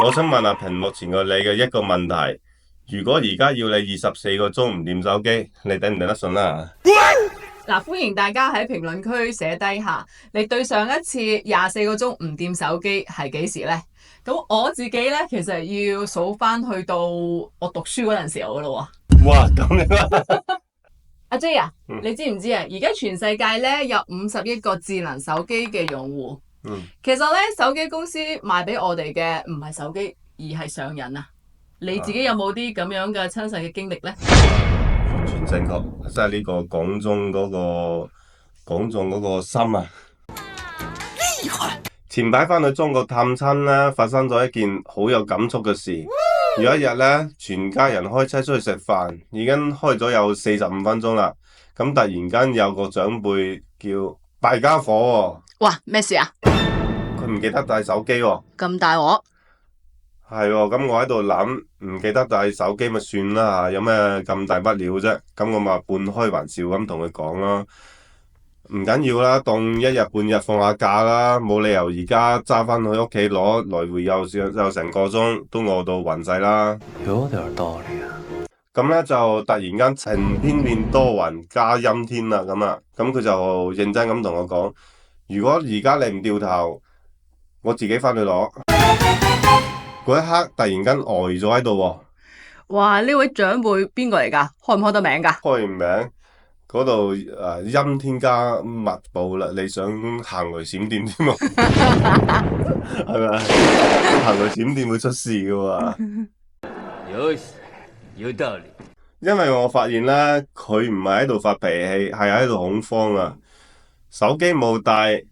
我想問下屏幕前個你嘅一個問題，如果而家要你24個鐘唔掂手機，你頂唔頂得順啊？嗱，歡迎大家喺評論區寫低下，你對上一次24個鐘唔掂手機係幾時呢？咁我自己呢，其實要數翻去到我讀書嗰陣時候噶咯喎。哇，咁樣啊！阿 J 啊，你知唔知啊？而家全世界呢，有50億個智能手機嘅用戶。其實呢，手機公司賣俾我哋嘅唔係手機，而係上癮啊！你自己有冇啲咁樣嘅親身嘅經歷呢？完全正確，即係呢個講中嗰個心啊！厲害！前排翻去中國探親咧，發生咗一件好有感觸嘅事。有一日咧，全家人開車出去食飯，已經開咗有45分鐘啦。咁突然間有個長輩叫大家伙喎，哇，咩事啊？佢唔記得帶手機喎。咁大鑊？係喎，咁我喺度諗，唔記得帶手機咪算啦，有咩咁大不了啫？咁我咪半開玩笑咁同佢講咯，唔緊要啦，當一日半日放下假啦，冇理由而家揸翻去屋企攞來回又成個鐘，都餓到暈晒啦。有點道理啊。咁咧就突然間晴天變多雲加陰天啦，咁佢就認真咁同我講，如果而家你唔掉頭，我自己翻去攞。嗰一刻突然間呆咗喺度喎。哇！呢位長輩邊個嚟㗎？開唔開得名㗎？開名嗰度陰天加密布啦，你想行雷閃電添啊？係咪？行雷閃電會出事嘅喎。有道理。因為我發現咧，佢唔係喺度發脾氣，係喺度恐慌啊！手機冇帶，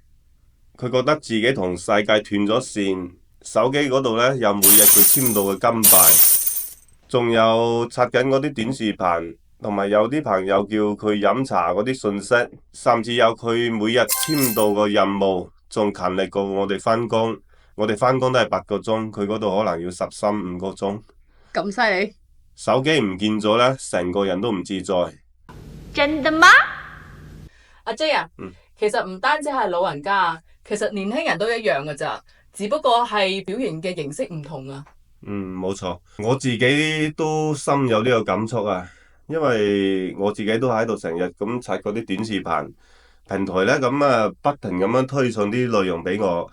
佢覺得自己同世界斷咗線。手機嗰度咧有每日佢簽到嘅金幣，仲有刷緊嗰啲短視頻，同埋有啲朋友叫佢飲茶嗰啲信息，甚至有佢每日簽到個任務，仲勤力過我哋返工。我哋返工都係8個鐘，佢嗰度可能要13、15個鐘。咁犀利？手機唔見咗咧，成個人都唔自在。真的嗎？阿 J 啊，嗯，其實唔單止係老人家，其實年輕人都一樣㗎咋，只不過係表現嘅形式唔同啊。冇錯，我自己都深有呢個感觸啊，因為我自己都喺度成日咁刷嗰啲短視頻平台咧，咁啊不停咁樣推送啲內容俾我，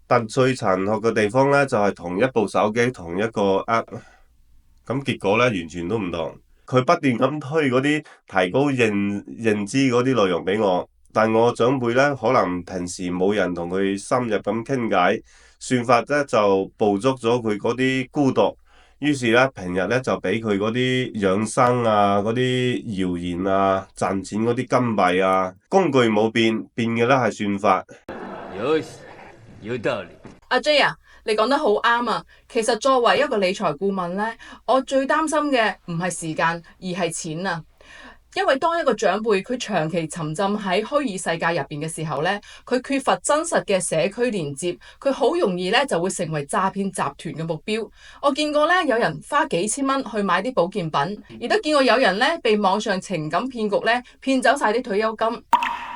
但最殘酷嘅地方咧就係同一部手機同一個 app，咁結果咧完全都唔同。佢不斷咁推嗰啲提高認知嗰啲內容俾我，但我長輩咧可能平時冇人同佢深入咁傾偈，算法咧就捕捉咗佢嗰啲孤獨，於是咧平日咧就俾佢嗰啲養生啊、嗰啲謠言啊、賺錢嗰啲金幣啊，工具冇變，變嘅咧係算法。有道理。阿 J 啊，你講得好啱啊！其實作為一個理財顧問咧，我最擔心嘅唔係時間，而係錢啊！因為當一個長輩佢長期沉浸喺虛擬世界入邊嘅時候咧，佢缺乏真實嘅社區連接，佢好容易咧就會成為詐騙集團嘅目標。我見過咧有人花幾千蚊去買啲保健品，亦都見過有人咧被網上情感騙局咧騙走晒啲退休金。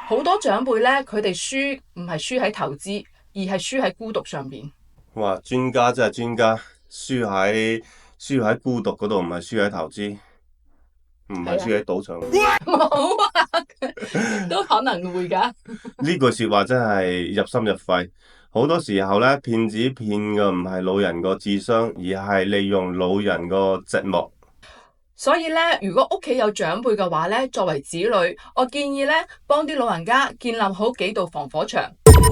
好多長輩咧，佢哋輸唔係輸喺投資，而係輸喺孤獨上邊。哇！專家真係專家，輸喺孤獨嗰度，唔係輸喺投資，唔係輸喺賭場。冇啊，都可能會㗎。呢句説話真係入心入肺。好多時候咧，騙子騙嘅唔係老人個智商，而係利用老人個寂寞。所以咧，如果屋企有長輩嘅話咧，作為子女，我建議咧幫啲老人家建立好幾道防火牆，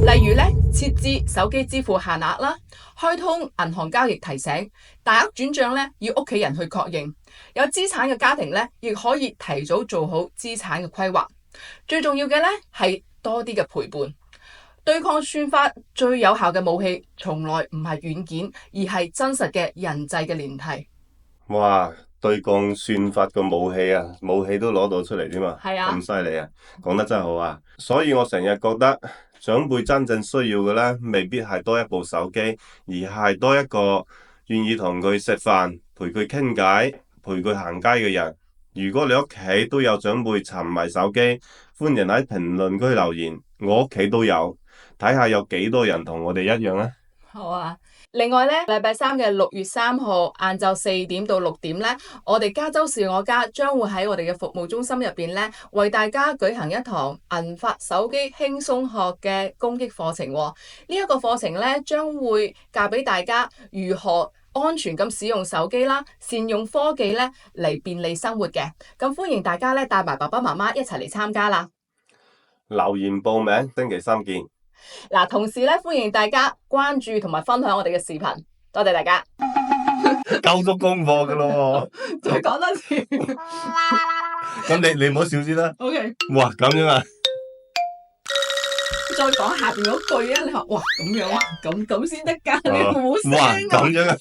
例如咧設置手機支付限額啦，開通銀行交易提醒，大額轉賬咧要屋企人去確認。有資產嘅家庭咧，亦可以提早做好資產嘅規劃。最重要嘅咧係多啲嘅陪伴。對抗算法最有效嘅武器，從來唔係軟件，而係真實嘅人際嘅聯繫。哇！對抗算法個武器啊，武器都攞到出嚟添嘛，係啊，咁犀利啊，講得真好啊！所以我成日覺得長輩真正需要嘅咧，未必係多一部手機，而係多一個願意同佢食飯、陪佢傾偈、陪佢行街嘅人。如果你屋企都有長輩沉迷手機，歡迎喺評論區留言，我屋企都有，睇下有幾多人同我哋一樣啊！好啊。另外咧，禮拜三嘅6月3號晏晝4點到6點咧，我哋加州是我家將會喺我哋嘅服務中心入邊咧，為大家舉行一堂銀髮手機輕鬆學嘅公益課程。呢一個課程咧，將會教俾大家如何安全咁使用手機啦，善用科技咧嚟便利生活嘅。咁歡迎大家咧帶埋爸爸媽媽一齊嚟參加啦。留言報名，星期三見。嗱，同時咧歡迎大家關注同埋分享我哋嘅視頻，多謝大家。交足功課㗎咯再講多次。喎，咁你唔好笑先啦。 OK，哇，咁樣啊？再講下邊嗰句啊！你話哇咁樣啊，咁先得㗎，你冇聲哇，啊！咁樣啊？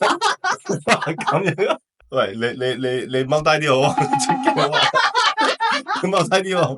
哇，咁樣啊？喂，你踎低啲好啊，出鏡啊，踎低啲喎。